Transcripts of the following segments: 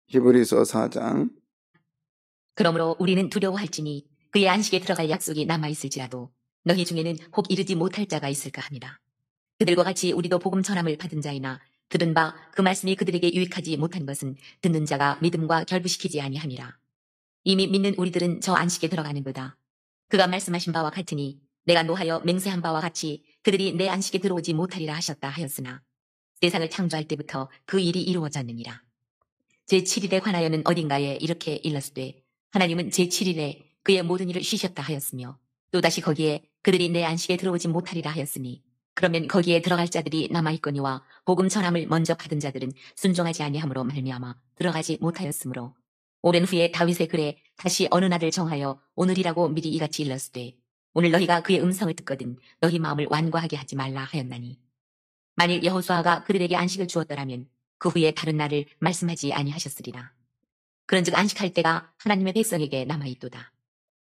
히브리서 4장. 그러므로 우리는 두려워할지니 그의 안식에 들어갈 약속이 남아있을지라도 너희 중에는 혹 이르지 못할 자가 있을까 합니다. 그들과 같이 우리도 복음 전함을 받은 자이나 들은 바 그 말씀이 그들에게 유익하지 못한 것은 듣는 자가 믿음과 결부시키지 아니함이라. 이미 믿는 우리들은 저 안식에 들어가는도다. 그가 말씀하신 바와 같으니 내가 노하여 맹세한 바와 같이 그들이 내 안식에 들어오지 못하리라 하셨다 하였으나 세상을 창조할 때부터 그 일이 이루어졌느니라. 제7일에 관하여는 어딘가에 이렇게 일렀으되 하나님은 제7일에 그의 모든 일을 쉬셨다 하였으며 또다시 거기에 그들이 내 안식에 들어오지 못하리라 하였으니 그러면 거기에 들어갈 자들이 남아있거니와 복음 전함을 먼저 받은 자들은 순종하지 아니함으로 말미암아 들어가지 못하였으므로 오랜 후에 다윗의 글에 다시 어느 날을 정하여 오늘이라고 미리 이같이 일렀으되 오늘 너희가 그의 음성을 듣거든 너희 마음을 완고하게 하지 말라 하였나니 만일 여호수아가 그들에게 안식을 주었더라면 그 후에 다른 날을 말씀하지 아니하셨으리라. 그런즉 안식할 때가 하나님의 백성에게 남아있도다.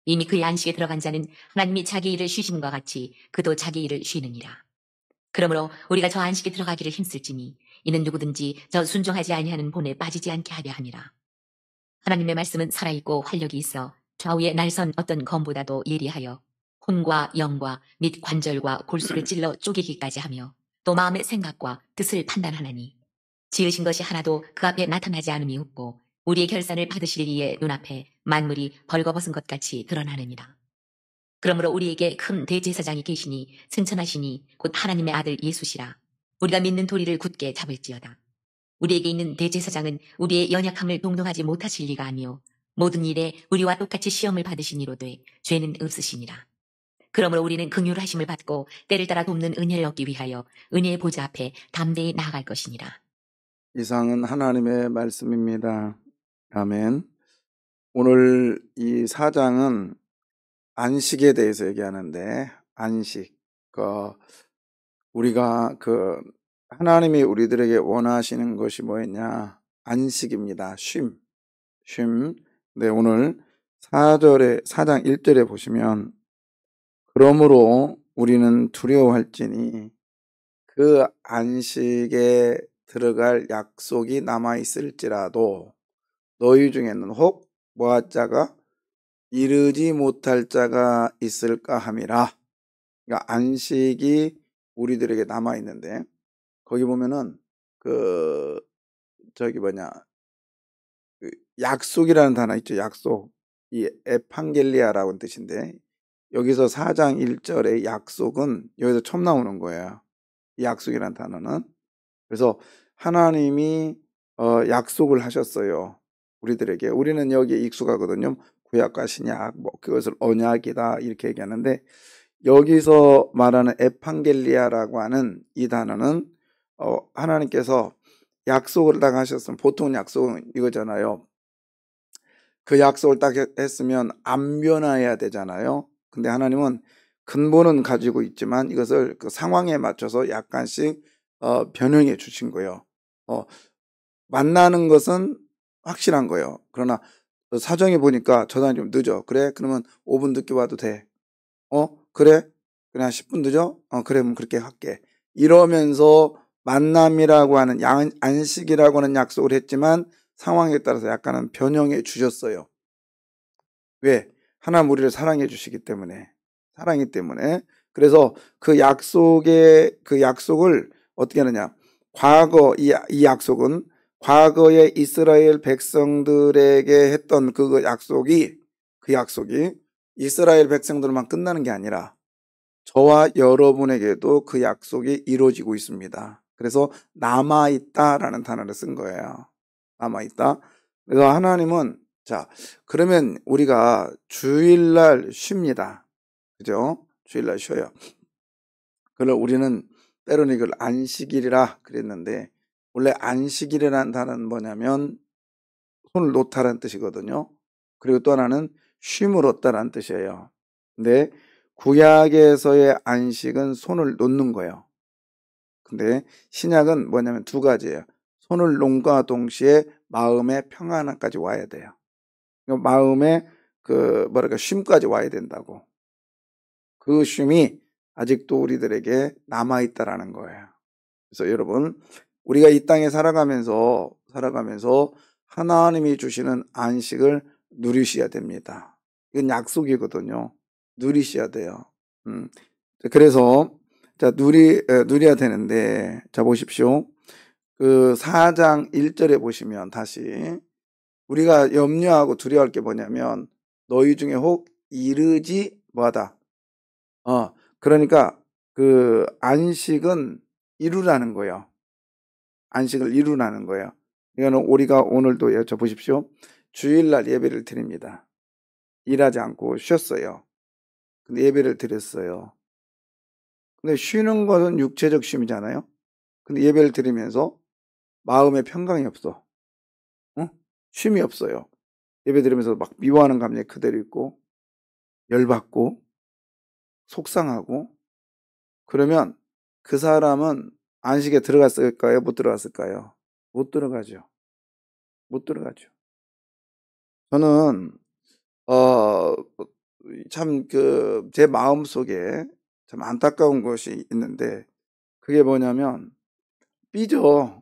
이미 그의 안식에 들어간 자는 하나님이 자기 일을 쉬심과 같이 그도 자기 일을 쉬느니라. 그러므로 우리가 저 안식에 들어가기를 힘쓸지니 이는 누구든지 저 순종하지 아니하는 본에 빠지지 않게 하려 함이라. 하나님의 말씀은 살아있고 활력이 있어 좌우에 날선 어떤 검보다도 예리하여 혼과 영과 및 관절과 골수를 찔러 쪼개기까지 하며 또 마음의 생각과 뜻을 판단하나니 지으신 것이 하나도 그 앞에 나타나지 않음이 없고 우리의 결산을 받으실 이의 눈앞에 만물이 벌거벗은 것 같이 드러나느니라. 그러므로 우리에게 큰 대제사장이 계시니 승천하시니 곧 하나님의 아들 예수시라. 우리가 믿는 도리를 굳게 잡을지어다. 우리에게 있는 대제사장은 우리의 연약함을 동동하지 못하실 리가 아니요 모든 일에 우리와 똑같이 시험을 받으시니로되 죄는 없으시니라. 그러므로 우리는 긍휼하심을 받고 때를 따라 돕는 은혜를 얻기 위하여 은혜의 보좌 앞에 담대히 나아갈 것이니라. 이상은 하나님의 말씀입니다. 아멘. 오늘 이 4장은 안식에 대해서 얘기하는데, 안식. 우리가 하나님이 우리들에게 원하시는 것이 뭐였냐? 안식입니다. 쉼. 네, 오늘 4장 1절에 보시면, 그러므로 우리는 두려워할지니 그 안식에 들어갈 약속이 남아있을지라도 너희 중에는 혹 뭐할 자가 이르지 못할 자가 있을까 함이라. 그러니까 안식이 우리들에게 남아있는데, 거기 보면은 약속이라는 단어 있죠. 약속. 이 에판겔리아라는 뜻인데, 여기서 4장 1절의 약속은 여기서 처음 나오는 거예요. 이 약속이라는 단어는. 그래서 하나님이 약속을 하셨어요. 우리들에게. 우리는 여기에 익숙하거든요. 구약과 신약, 그것을 언약이다 이렇게 얘기하는데, 여기서 말하는 에판겔리아라고 하는 이 단어는 하나님께서 약속을 딱 하셨으면, 보통 약속은 이거잖아요. 그 약속을 딱 했으면 안 변화해야 되잖아요. 근데 하나님은 근본은 가지고 있지만 이것을 그 상황에 맞춰서 약간씩 변형해 주신 거예요. 만나는 것은 확실한 거예요. 그러나 사정해 보니까 저단이 좀 늦어. 그래? 그러면 5분 늦게 와도 돼. 그래? 그냥 10분 늦어? 그래, 그럼 그렇게 할게. 이러면서 만남이라고 하는 안식이라고 하는 약속을 했지만 상황에 따라서 약간은 변형해 주셨어요. 왜? 하나님 우리를 사랑해 주시기 때문에. 사랑이기 때문에. 그래서 그 약속을 어떻게 하느냐? 이 약속은 과거에 이스라엘 백성들에게 했던 그 약속이 이스라엘 백성들만 끝나는 게 아니라 저와 여러분에게도 그 약속이 이루어지고 있습니다. 그래서 남아있다라는 단어를 쓴 거예요. 남아있다. 그래서 하나님은, 자, 그러면 우리가 주일날 쉽니다. 그죠? 주일날 쉬어요. 그걸 우리는 때로는 이걸 안식일이라 그랬는데, 원래 안식일이라는 단어는 뭐냐면 손을 놓다라는 뜻이거든요. 그리고 또 하나는 쉼을 얻다라는 뜻이에요. 근데 구약에서의 안식은 손을 놓는 거예요. 근데 신약은 뭐냐면 두 가지예요. 손을 놓음과 동시에 마음의 평안함까지 와야 돼요. 마음의 쉼까지 와야 된다고. 그 쉼이 아직도 우리들에게 남아있다라는 거예요. 그래서 여러분, 우리가 이 땅에 살아가면서 하나님이 주시는 안식을 누리셔야 됩니다. 이건 약속이거든요. 누리셔야 돼요. 그래서 자 누려야 되는데, 자 보십시오. 그 4장 1절에 보시면 다시 우리가 염려하고 두려워할 게 뭐냐면 너희 중에 혹 이르지 뭐하다. 그러니까 그 안식은 이루라는 거예요. 안식을 이루라는 거예요. 이거는 우리가 오늘도 여쭤보십시오. 주일날 예배를 드립니다. 일하지 않고 쉬었어요. 근데 예배를 드렸어요. 근데 쉬는 것은 육체적 쉼이잖아요. 근데 예배를 드리면서 마음에 평강이 없어. 쉼이 없어요. 예배 드리면서 막 미워하는 감정이 그대로 있고, 열받고, 속상하고, 그러면 그 사람은 안식에 들어갔을까요? 못 들어갔을까요? 못 들어가죠. 못 들어가죠. 저는 참 제 마음속에 참 안타까운 것이 있는데, 그게 뭐냐면 삐져.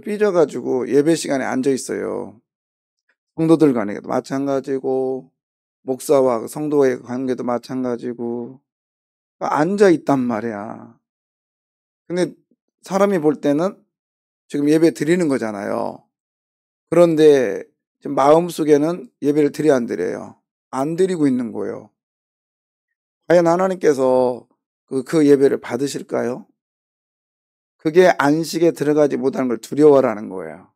삐져 가지고 예배 시간에 앉아 있어요. 성도들 간에도 마찬가지고 목사와 성도의 관계도 마찬가지고 앉아 있단 말이야. 근데 사람이 볼 때는 지금 예배 드리는 거잖아요. 그런데 지금 마음속에는 예배를 드려 안 드려요? 안 드리고 있는 거예요. 과연 하나님께서 그 예배를 받으실까요? 그게 안식에 들어가지 못하는 걸 두려워라는 거예요.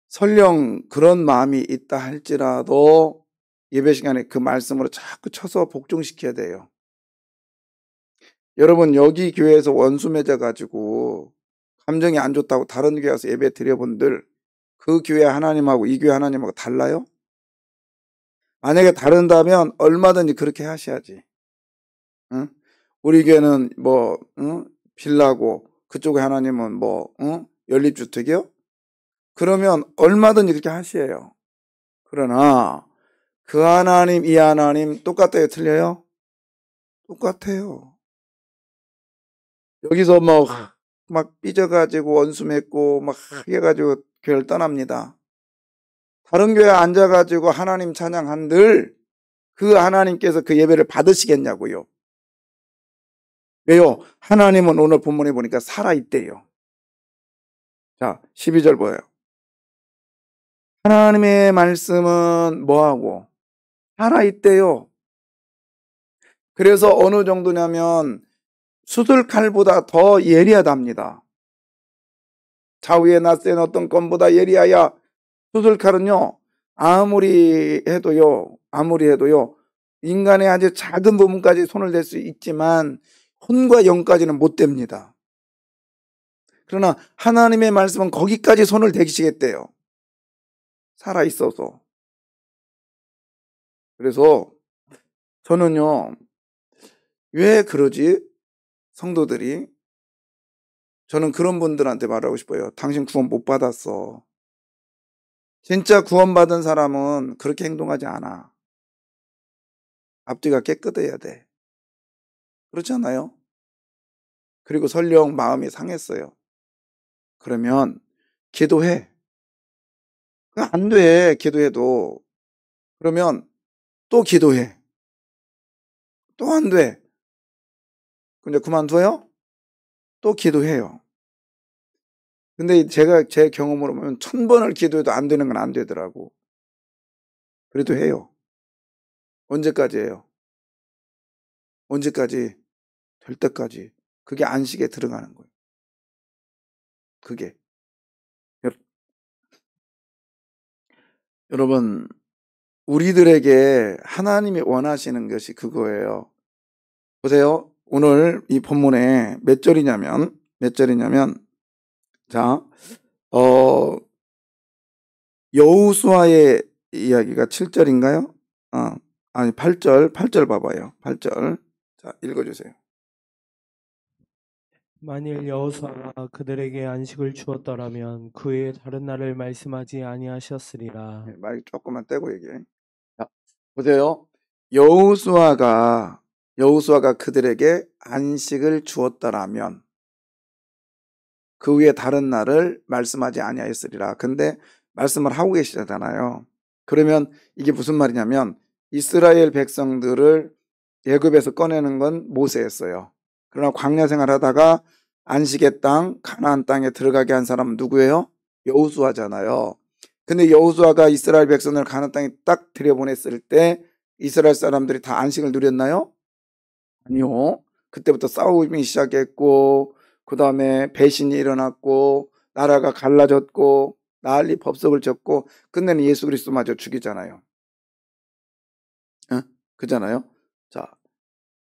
설령 그런 마음이 있다 할지라도 예배 시간에 그 말씀으로 자꾸 쳐서 복종시켜야 돼요. 여러분, 여기 교회에서 원수 맺어가지고 감정이 안 좋다고 다른 교회 가서 예배 드려본들 그 교회 하나님하고 이 교회 하나님하고 달라요? 만약에 다른다면 얼마든지 그렇게 하셔야지. 응? 우리 교회는 뭐 빌라고 그쪽에 하나님은 뭐 연립주택이요? 그러면 얼마든지 그렇게 하셔요. 그러나 그 하나님 이 하나님 똑같아요? 틀려요? 똑같아요. 여기서 막 삐져가지고 원수 맺고 막 해가지고 교회를 떠납니다. 다른 교회에 앉아가지고 하나님 찬양한들 그 하나님께서 그 예배를 받으시겠냐고요. 왜요? 하나님은 오늘 본문에 보니까 살아있대요. 자, 12절 뭐예요? 하나님의 말씀은 뭐하고? 살아있대요. 그래서 어느 정도냐면 수술칼보다 더 예리하답니다. 좌우에 낯선 어떤 건보다 예리하야. 수술칼은요, 아무리 해도요, 인간의 아주 작은 부분까지 손을 댈 수 있지만 혼과 영까지는 못 댑니다. 그러나 하나님의 말씀은 거기까지 손을 대시겠대요. 살아있어서. 그래서 저는요, 왜 그러지? 성도들이. 저는 그런 분들한테 말하고 싶어요. 당신 구원 못 받았어. 진짜 구원받은 사람은 그렇게 행동하지 않아. 앞뒤가 깨끗해야 돼. 그렇지 않아요? 그리고 설령 마음이 상했어요. 그러면 기도해. 안 돼, 기도해도. 그러면 또 기도해. 또 안 돼. 근데 그만둬요? 또 기도해요. 근데 제가 제 경험으로 보면 1000번을 기도해도 안 되는 건 안 되더라고. 그래도 해요. 언제까지 해요? 언제까지? 될 때까지. 그게 안식에 들어가는 거예요. 그게. 여러분, 우리들에게 하나님이 원하시는 것이 그거예요. 보세요. 오늘 이 본문에 몇 절이냐면, 자, 여호수아의 이야기가 7절인가요? 아니, 8절 봐봐요. 8절. 자, 읽어주세요. 만일 여호수아가 그들에게 안식을 주었더라면 그 외에 다른 날을 말씀하지 아니하셨으리라. 네, 말 조금만 떼고 얘기해. 자, 보세요. 여호수아가 그들에게 안식을 주었더라면, 그 위에 다른 날을 말씀하지 아니하였으리라. 근데 말씀을 하고 계시잖아요. 그러면 이게 무슨 말이냐면 이스라엘 백성들을 애굽에서 꺼내는 건 모세였어요. 그러나 광야 생활하다가 안식의 땅 가나안 땅에 들어가게 한 사람은 누구예요? 여호수아잖아요. 근데 여호수아가 이스라엘 백성을 가나안 땅에 딱 들여보냈을 때 이스라엘 사람들이 다 안식을 누렸나요? 아니요. 그때부터 싸움이 시작했고 그 다음에 배신이 일어났고 나라가 갈라졌고 난리 법석을 졌고 끝내는 예수 그리스도마저 죽이잖아요. 그잖아요. 자,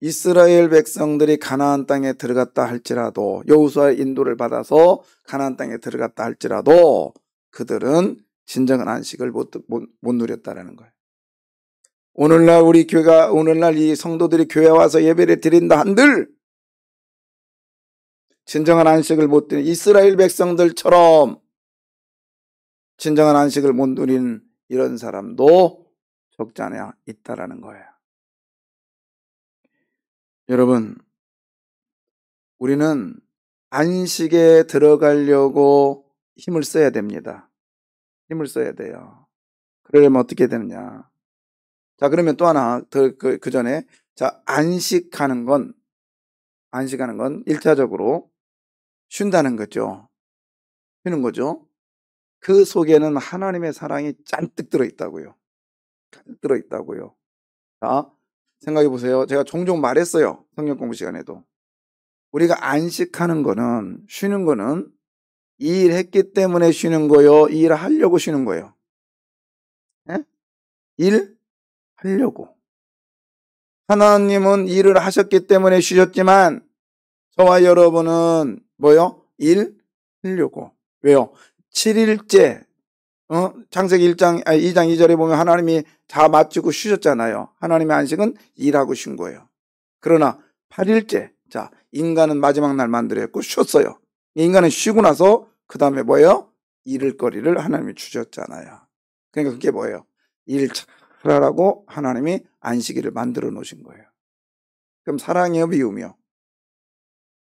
이스라엘 백성들이 가나안 땅에 들어갔다 할지라도 여호수아의 인도를 받아서 가나안 땅에 들어갔다 할지라도 그들은 진정한 안식을 못 누렸다라는 거예요. 오늘날 이 성도들이 교회 와서 예배를 드린다 한들 진정한 안식을 못 누린 이스라엘 백성들처럼 진정한 안식을 못 누린 이런 사람도 적지 않아 있다라는 거예요. 여러분, 우리는 안식에 들어가려고 힘을 써야 됩니다. 힘을 써야 돼요. 그러려면 어떻게 되느냐. 자, 그러면 또 하나 그 전에 자, 안식하는 건 1차적으로 쉰다는 거죠. 쉬는 거죠. 그 속에는 하나님의 사랑이 잔뜩 들어있다고요. 잔뜩 들어있다고요. 자, 생각해 보세요. 제가 종종 말했어요. 성경 공부 시간에도. 우리가 안식하는 거는, 쉬는 거는 일했기 때문에 쉬는 거요, 일하려고 쉬는 거예요. 네? 일하려고. 하나님은 일을 하셨기 때문에 쉬셨지만 저와 여러분은 뭐요? 일하려고. 왜요? 7일째 창세기 2장 2절에 보면 하나님이 다 마치고 쉬셨잖아요. 하나님의 안식은 일하고 쉰 거예요. 그러나 8일째, 자, 인간은 마지막 날 만들었고 쉬었어요. 인간은 쉬고 나서 그 다음에 뭐예요? 일을 거리를 하나님이 주셨잖아요. 그러니까 그게 뭐예요? 일 잘하라고 하나님이 안식일을 만들어 놓으신 거예요. 그럼 사랑이요, 미움이요?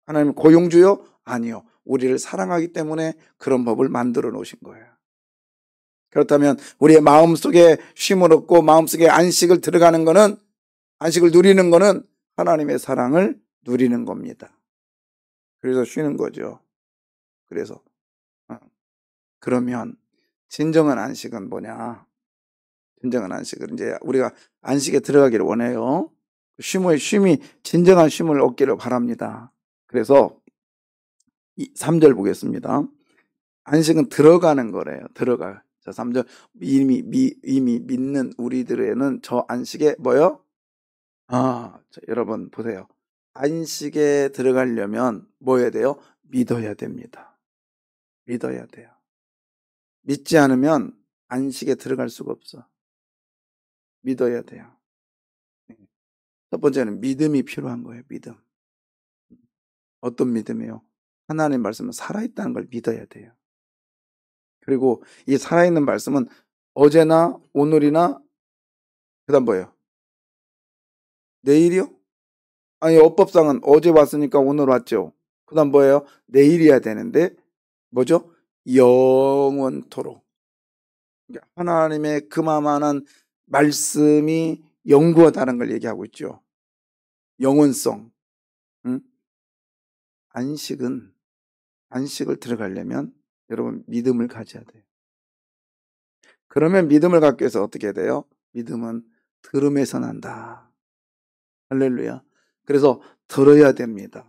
하나님 고용주요? 아니요. 우리를 사랑하기 때문에 그런 법을 만들어 놓으신 거예요. 그렇다면 우리의 마음속에 쉼을 얻고 마음속에 안식을 들어가는 거는, 안식을 누리는 거는 하나님의 사랑을 누리는 겁니다. 그래서 쉬는 거죠. 그래서 그러면 진정한 안식은 뭐냐? 진정한 안식은 이제 우리가 안식에 들어가기를 원해요. 쉼이 진정한 쉼을 얻기를 바랍니다. 그래서 3절 보겠습니다. 안식은 들어가는 거래요. 들어가. 자, 3절 이미 믿는 우리들에는 저 안식에 뭐요? 자, 여러분 보세요. 안식에 들어가려면 뭐 해야 돼요? 믿어야 됩니다. 믿어야 돼요. 믿지 않으면 안식에 들어갈 수가 없어. 믿어야 돼요. 첫 번째는 믿음이 필요한 거예요. 믿음. 어떤 믿음이에요? 하나님 말씀은 살아있다는 걸 믿어야 돼요. 그리고 이 살아있는 말씀은 어제나 오늘이나 그다음 뭐예요? 내일이요? 아니, 어법상은 어제 왔으니까 오늘 왔죠. 그다음 뭐예요? 내일이야 되는데 뭐죠? 영원토록. 하나님의 그만한 말씀이 영구하다는 걸 얘기하고 있죠. 영원성. 안식을 들어가려면 여러분 믿음을 가져야 돼요. 그러면 믿음을 갖기 위해서 어떻게 해야 돼요? 믿음은 들음에서 난다. 할렐루야. 그래서 들어야 됩니다.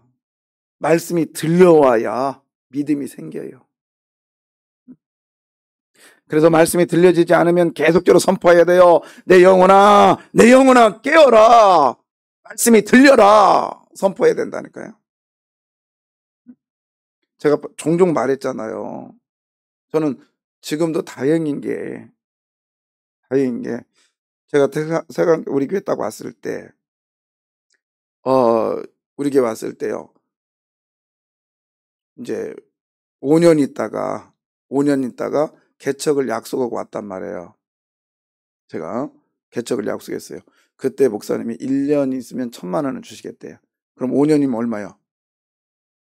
말씀이 들려와야 믿음이 생겨요. 그래서 말씀이 들려지지 않으면 계속적으로 선포해야 돼요. 내 영혼아 깨어라. 말씀이 들려라. 선포해야 된다니까요. 제가 종종 말했잖아요. 저는 지금도 다행인 게 제가 우리 교회 딱 왔을 때 우리 교회 왔을 때요. 이제 5년 있다가 개척을 약속하고 왔단 말이에요. 제가 개척을 약속했어요. 그때 목사님이 1년 있으면 1,000만 원을 주시겠대요. 그럼 5년이면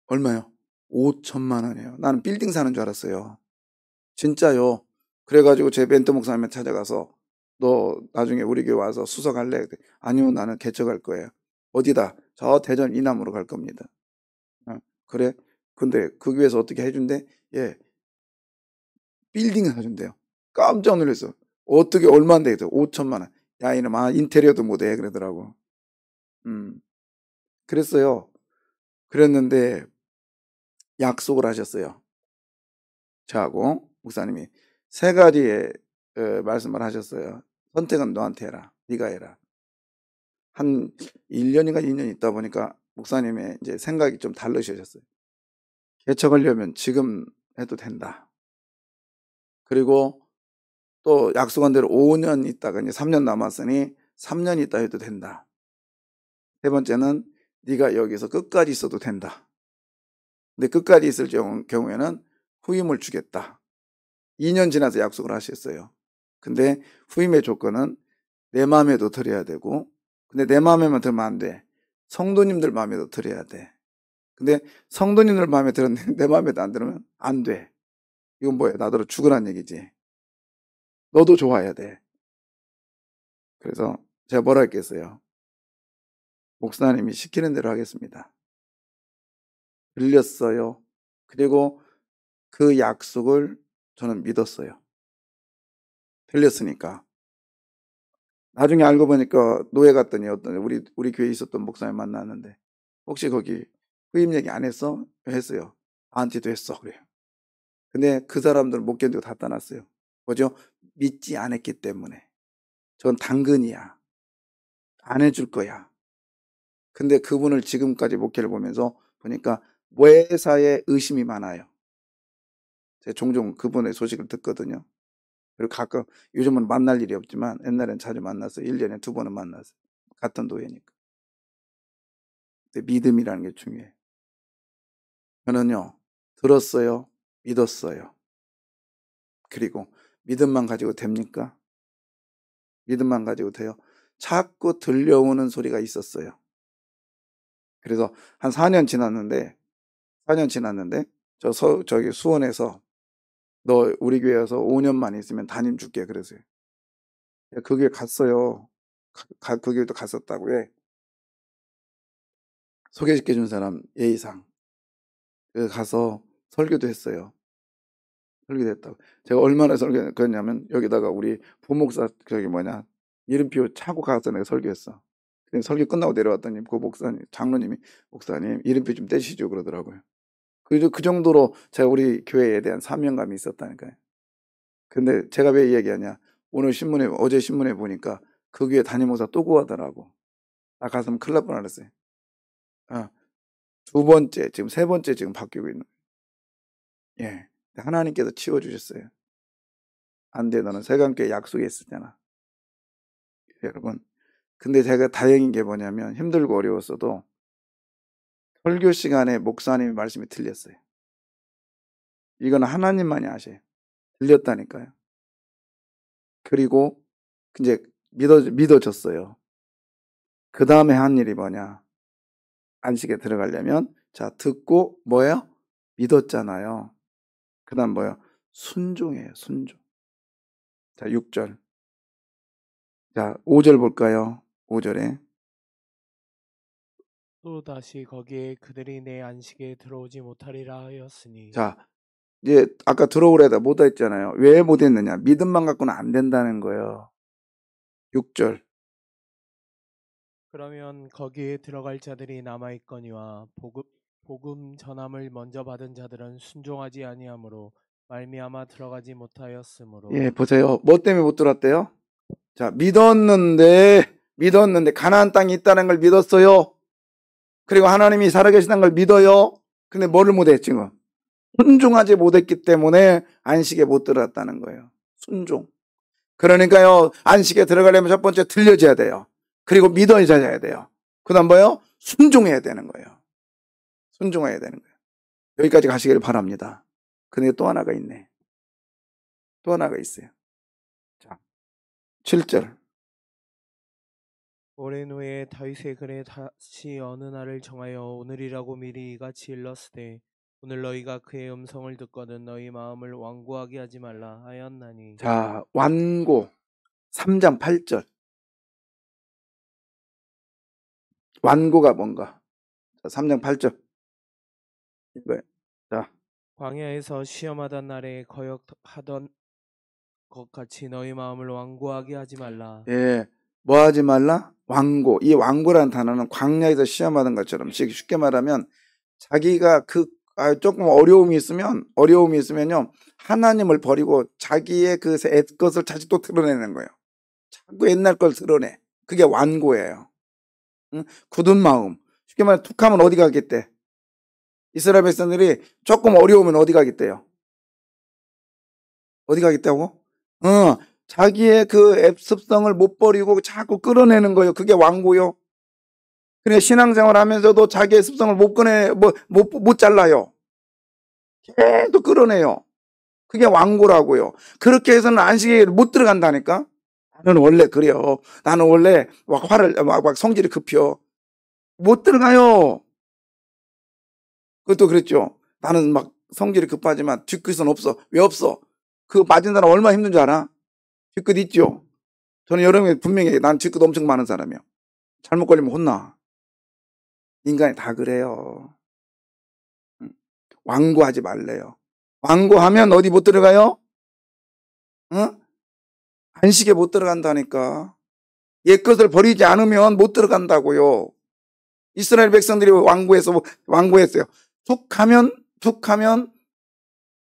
얼마요? 5천만 원이에요. 나는 빌딩 사는 줄 알았어요. 진짜요. 그래가지고 제 멘토 목사님한테 찾아가서 너 나중에 우리 교회 와서 수석할래? 그랬더니 아니요, 나는 개척할 거예요. 어디다? 저 대전 이남으로 갈 겁니다. 그래? 근데 그 교회에서 어떻게 해준대? 예, 빌딩을 사준대요. 깜짝 놀랐어. 어떻게 얼마인데? 5천만 원. 야, 이놈아, 인테리어도 못해. 그러더라고. 그랬어요. 그랬는데 약속을 하셨어요. 저하고 목사님이 세 가지의 말씀을 하셨어요. 선택은 너한테 해라. 네가 해라. 한 1년인가 2년 있다 보니까 목사님의 이제 생각이 좀 달라지셨어요. 개척하려면 지금 해도 된다. 그리고 또 약속한 대로 5년 있다가 이제 3년 남았으니 3년 있다 해도 된다. 세 번째는 네가 여기서 끝까지 있어도 된다. 근데 끝까지 있을 경우에는 후임을 주겠다. 2년 지나서 약속을 하셨어요. 근데 후임의 조건은 내 마음에도 들어야 되고, 근데 내 마음에만 들면 안 돼. 성도님들 마음에도 들어야 돼. 근데 성도님들 마음에 들었는데 내 마음에도 안 들으면 안 돼. 이건 뭐예요? 나더러 죽으란 얘기지. 너도 좋아야 돼. 그래서 제가 뭐라 했겠어요? 목사님이 시키는 대로 하겠습니다. 들렸어요. 그리고 그 약속을 저는 믿었어요. 들렸으니까. 나중에 알고 보니까 노예 갔더니 어떤 우리 교회에 있었던 목사님 만났는데 혹시 거기 후임 얘기 안 했어? 했어요. 나한테도 했어. 그래요. 근데 그 사람들은 못 견디고 다 떠났어요. 뭐죠? 믿지 않았기 때문에. 전 당근이야. 안 해줄 거야. 근데 그분을 지금까지 목회를 보면서 보니까 외사에 의심이 많아요. 제가 종종 그분의 소식을 듣거든요. 그리고 가끔 요즘은 만날 일이 없지만 옛날엔 자주 만났어요. 1년에 2번은 만났어요. 같은 도회니까. 근데 믿음이라는 게 중요해요. 저는요, 들었어요. 믿었어요. 그리고 믿음만 가지고 됩니까? 믿음만 가지고 돼요. 자꾸 들려오는 소리가 있었어요. 그래서 한 4년 지났는데 저기 수원에서 너 우리 교회 와서 5년만 있으면 담임 줄게 그랬어요. 그 교회 갔어요. 그 교회도 갔었다고 해. 소개시켜준 사람 예의상. 그래서 가서 설교도 했어요. 설교도 했다고. 제가 얼마나 설교했냐면 여기다가 우리 부목사 이름표 차고 가서 내가 설교했어. 근데 설교 끝나고 내려왔더니 그 장로님이 목사님 이름표 좀 떼시죠 그러더라고요. 그 정도로 제가 우리 교회에 대한 사명감이 있었다니까요. 근데 제가 왜 이 얘기하냐. 어제 신문에 보니까 그 교회 담임목사 또 구하더라고. 나 갔으면 큰일 날 뻔했어요. 두 번째, 지금 세 번째 지금 바뀌고 있는. 예. 하나님께서 치워주셨어요. 안 돼, 너는 세관교회 약속에 있었잖아. 여러분. 근데 제가 다행인 게 뭐냐면 힘들고 어려웠어도 설교 시간에 목사님의 말씀이 틀렸어요. 이건 하나님만이 아셔요. 들렸다니까요. 그리고 이제 믿어졌어요. 그 다음에 한 일이 뭐냐. 안식에 들어가려면 자 듣고 뭐예요? 믿었잖아요. 그 다음 뭐예요? 순종이에요. 순종. 자 6절. 자 5절 볼까요? 5절에 또 다시 거기에 그들이 내 안식에 들어오지 못하리라 하였으니. 자 이제 아까 들어오래다 못했잖아요. 왜 못했느냐? 믿음만 갖고는 안 된다는 거예요. 6절. 그러면 거기에 들어갈 자들이 남아 있거니와 복음 전함을 먼저 받은 자들은 순종하지 아니하므로 말미암아 들어가지 못하였으므로. 예, 보세요. 뭐 때문에 못 들어왔대요? 자, 믿었는데 가나안 땅이 있다는 걸 믿었어요. 그리고 하나님이 살아계시다는 걸 믿어요. 근데 뭐를 못해 지금? 순종하지 못했기 때문에 안식에 못 들어갔다는 거예요. 순종. 그러니까요, 안식에 들어가려면 첫 번째 들려져야 돼요. 그리고 믿어져야 돼요. 그 다음 뭐예요? 순종해야 되는 거예요. 순종해야 되는 거예요. 여기까지 가시기를 바랍니다. 근데 또 하나가 있네. 또 하나가 있어요. 자, 7절. 오랜 후에 다윗의 글에 다시 어느 날을 정하여 오늘이라고 미리 이같이 일렀으되 오늘 너희가 그의 음성을 듣거든 너희 마음을 완고하게 하지 말라 하였나니. 자, 완고 3장 8절. 완고가 뭔가? 자, 3장 8절. 이거예요. 자, 광야에서 시험하던 날에 거역하던 것 같이 너희 마음을 완고하게 하지 말라. 예, 뭐 하지 말라? 완고. 이 완고라는 단어는 광야에서 시험하는 것처럼 쉽게 말하면 자기가 조금 어려움이 있으면요, 하나님을 버리고 자기의 그 것을 다시 또 드러내는 거예요. 자꾸 옛날 걸 드러내. 그게 완고예요. 응? 굳은 마음. 쉽게 말해 툭하면 어디 가겠대? 이스라엘 백성들이 조금 어려우면 어디 가겠대요? 어디 가겠다고? 자기의 그 습성을 못 버리고 자꾸 끌어내는 거예요. 그게 완고요. 그래, 신앙생활 하면서도 자기의 습성을 못 잘라요. 계속 끌어내요. 그게 완고라고요. 그렇게 해서는 안식에 못 들어간다니까? 나는 원래 그래요. 나는 원래 막 성질이 급혀. 못 들어가요. 그것도 그랬죠. 나는 막 성질이 급하지만 뒤끝은 없어. 왜 없어? 그 맞은 사람 얼마나 힘든 줄 알아? 뒤끝 있죠? 저는 여러분이 분명히 난 뒤끝 엄청 많은 사람이에요. 잘못 걸리면 혼나. 인간이 다 그래요. 완고하지 말래요. 완고하면 어디 못 들어가요? 응? 안식에 못 들어간다니까. 옛것을 버리지 않으면 못 들어간다고요. 이스라엘 백성들이 완고했어요. 툭하면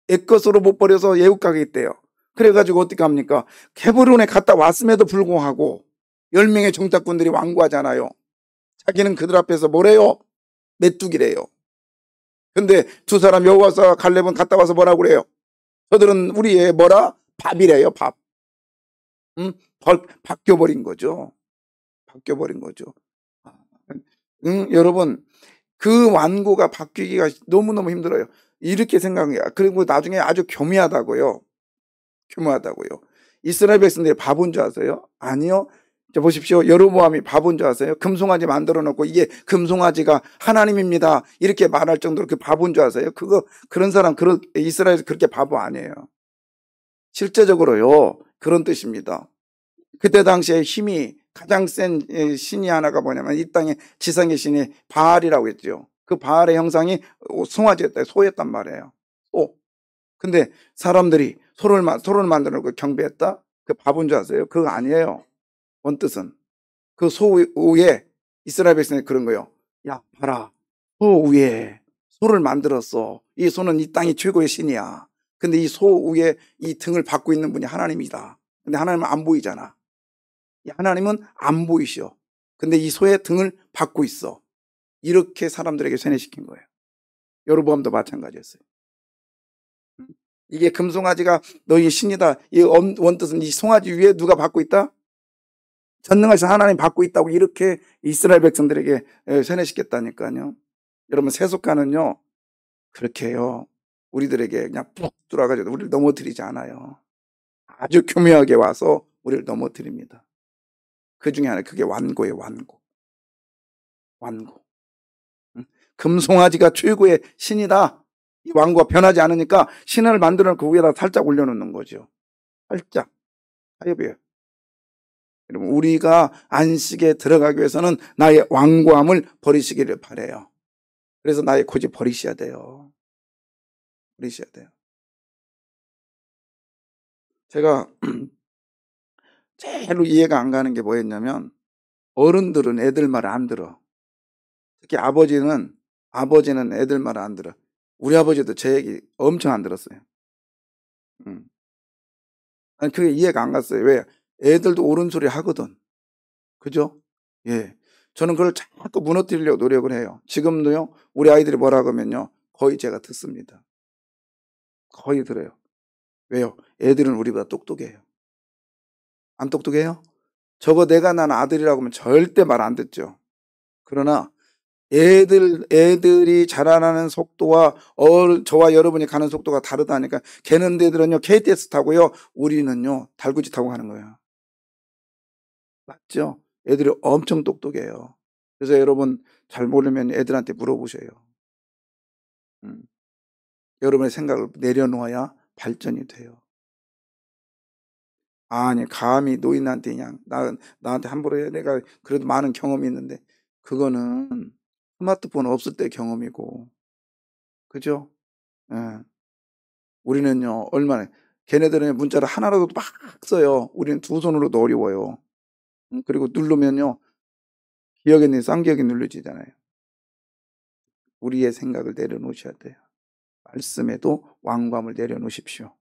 옛것으로 못 버려서 애국 가게 있대요. 그래가지고 어떻게 합니까? 헤브론에 갔다 왔음에도 불구하고 10명의 정탐꾼들이 완고하잖아요. 자기는 그들 앞에서 뭐래요? 메뚜기래요. 근데 두 사람 여호와서 갈렙은 갔다 와서 뭐라고 그래요? 저들은 우리의 뭐라? 밥이래요, 밥. 응? 바뀌어버린 거죠. 바뀌어버린 거죠. 응, 여러분, 그 완고가 바뀌기가 너무너무 힘들어요. 이렇게 생각해요. 그리고 나중에 아주 교묘하다고요. 이스라엘 백성들이 바본 줄 아세요? 아니요. 자, 보십시오. 여로보암이 바본 줄 아세요? 금송아지 만들어 놓고 이게 금송아지가 하나님입니다. 이렇게 말할 정도로 그 바본 줄 아세요? 그런 사람, 이스라엘에서 그렇게 바보 아니에요. 실제적으로요. 그런 뜻입니다. 그때 당시에 힘이 가장 센 신이 하나가 뭐냐면 이 땅의 지상의 신이 바알이라고 했죠. 그 바알의 형상이 송아지였다, 소였단 말이에요. 근데 사람들이 소를 만들어 놓고 경배했다? 그 바본 줄 아세요? 그거 아니에요. 원뜻은. 그 소 위에 이스라엘 백성이 그런 거예요. 야, 봐라. 소 위에 소를 만들었어. 이 소는 이 땅의 최고의 신이야. 근데 이 소 위에 이 등을 받고 있는 분이 하나님이다. 근데 하나님은 안 보이잖아. 하나님은 안 보이셔. 근데 이 소의 등을 받고 있어. 이렇게 사람들에게 세뇌시킨 거예요. 여로보암도 마찬가지였어요. 이게 금송아지가 너희 신이다. 이 원뜻은 이 송아지 위에 누가 받고 있다? 전능하신 하나님 받고 있다고 이렇게 이스라엘 백성들에게 세뇌시켰다니까요. 여러분, 세속가는요, 그렇게 해요. 우리들에게 그냥 푹 들어가지고 우리를 넘어뜨리지 않아요. 아주 교묘하게 와서 우리를 넘어뜨립니다. 그 중에 하나, 그게 완고예요, 완고. 금송아지가 최고의 신이다. 이 완고가 변하지 않으니까 신을 만들어 놓고 위에다 살짝 올려놓는 거죠. 살짝. 타협이에요. 여러분, 우리가 안식에 들어가기 위해서는 나의 완고함을 버리시기를 바라요. 그래서 나의 고집 버리셔야 돼요. 버리셔야 돼요. 제가 제일 이해가 안 가는 게 뭐였냐면 어른들은 애들 말을 안 들어. 특히 아버지는 애들 말을 안 들어. 우리 아버지도 제 얘기 엄청 안 들었어요. 아니, 그게 이해가 안 갔어요. 왜? 애들도 옳은 소리 하거든. 그죠? 예. 저는 그걸 자꾸 무너뜨리려고 노력을 해요. 지금도요, 우리 아이들이 뭐라고 하면요, 거의 제가 듣습니다. 거의 들어요. 왜요? 애들은 우리보다 똑똑해요. 안 똑똑해요? 저거 내가 난 아들이라고 하면 절대 말 안 듣죠. 그러나 애들이 자라나는 속도와 저와 여러분이 가는 속도가 다르다니까. 걔네들은요, KTX 타고요, 우리는요, 달구지 타고 가는 거예요. 맞죠? 애들이 엄청 똑똑해요. 그래서 여러분 잘 모르면 애들한테 물어보세요. 여러분의 생각을 내려놓아야 발전이 돼요. 아니, 감히 노인한테 그냥 나한테 함부로 해. 내가 그래도 많은 경험이 있는데, 그거는 스마트폰 없을 때 경험이고, 그죠? 예. 우리는요, 얼마나, 걔네들은 문자를 하나라도 막 써요. 우리는 두 손으로도 어려워요. 그리고 누르면요, 기억에 있는 쌍기억이 눌러지잖아요. 우리의 생각을 내려놓으셔야 돼요. 말씀에도 완고함을 내려놓으십시오.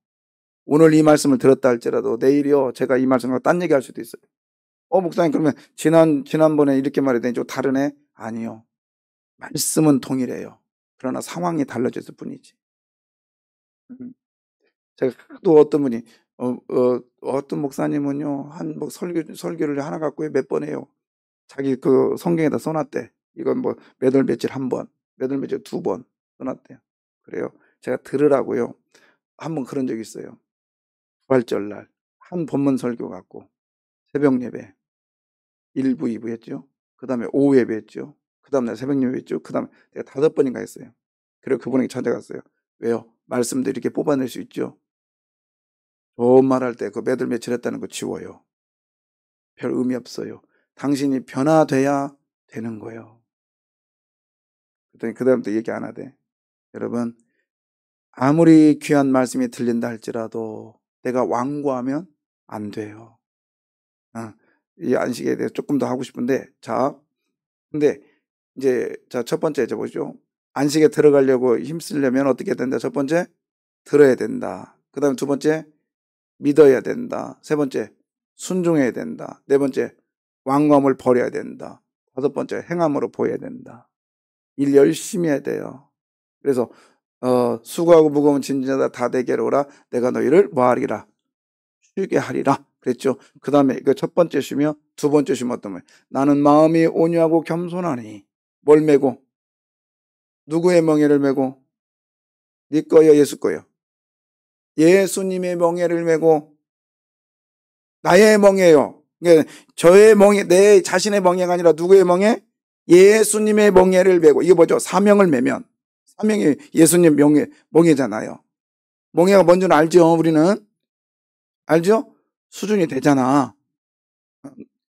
오늘 이 말씀을 들었다 할지라도 내일이요, 제가 이 말씀과 딴 얘기 할 수도 있어요. 목사님, 그러면 지난번에 이렇게 말했더니 좀 다르네? 아니요. 말씀은 동일해요. 그러나 상황이 달라졌을 뿐이지. 제가 또 어떤 분이, 어떤 목사님은요, 뭐 설교를 하나 갖고 몇 번 해요. 자기 그 성경에다 써놨대. 이건 뭐 몇 월 며칠 한 번, 몇 월 며칠 두 번 써놨대요. 그래요. 제가 들으라고요. 한번 그런 적이 있어요. 부활절날 한 본문 설교 갖고 새벽 예배 1부, 2부 했죠. 그 다음에 오후 예배 했죠. 그 다음날 새벽 예배 했죠. 그 다음에 내가 5번인가 했어요. 그리고 그분에게 찾아갔어요. 왜요? 말씀도 이렇게 뽑아낼 수 있죠. 좋은 말 할 때 그 몇 월 며칠 했다는 거 지워요. 별 의미 없어요. 당신이 변화돼야 되는 거예요. 그랬더니 그 다음부터 얘기 안 하대. 여러분, 아무리 귀한 말씀이 들린다 할지라도 내가 완고하면 안 돼요. 이 안식에 대해서 조금 더 하고 싶은데, 근데 이제 첫 번째 보죠. 안식에 들어가려고 힘쓰려면 어떻게 된다? 첫 번째, 들어야 된다. 그 다음에 두 번째, 믿어야 된다. 세 번째, 순종해야 된다. 네 번째, 완고함을 버려야 된다. 다섯 번째, 행함으로 보여야 된다. 일 열심히 해야 돼요. 그래서 수고하고 무거운 짐진자다 다 내게로 오라. 내가 너희를 뭐하리라? 쉬게 하리라. 그랬죠. 그 다음에 그 첫 번째 쉬며 두 번째 쉬면 어떤 거예요? 나는 마음이 온유하고 겸손하니. 뭘 메고? 누구의 멍에를 메고? 네 거요, 예수 거요? 예수님의 멍에를 메고. 나의 멍에요. 그러니까 저의 멍에, 내 자신의 멍에가 아니라 누구의 멍에? 예수님의 멍에를 메고. 이게 뭐죠? 사명을 메면. 사명이 예수님 멍에잖아요. 멍에가 뭔지는 알죠, 우리는? 알죠? 수준이 되잖아.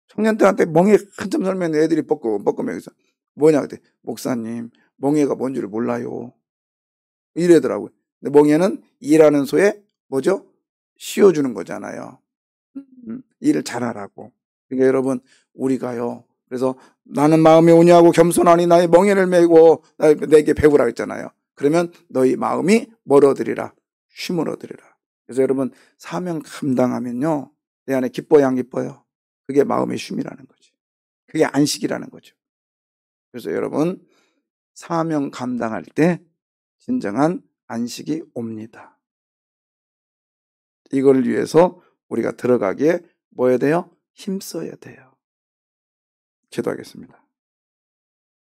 청년들한테 멍에 한참 설명 애들이 뻐끔뻐끔해서 뭐냐 그때 목사님 멍에가 뭔지를 몰라요. 이래더라고요. 근데 멍에는 일하는 소에 뭐죠? 씌워주는 거잖아요. 일을 잘하라고. 그러니까 여러분 우리가요. 그래서 나는 마음이 온유하고 겸손하니 나의 멍에를 메고 내게 배우라 했잖아요. 그러면 너희 마음이 뭘 얻으리라? 쉼을 얻으리라. 그래서 여러분 사명 감당하면요. 내 안에 기뻐요 안 기뻐요? 그게 마음의 쉼이라는 거죠. 그게 안식이라는 거죠. 그래서 여러분 사명 감당할 때 진정한 안식이 옵니다. 이걸 위해서 우리가 들어가기에 뭐 해야 돼요? 힘써야 돼요. 기도하겠습니다.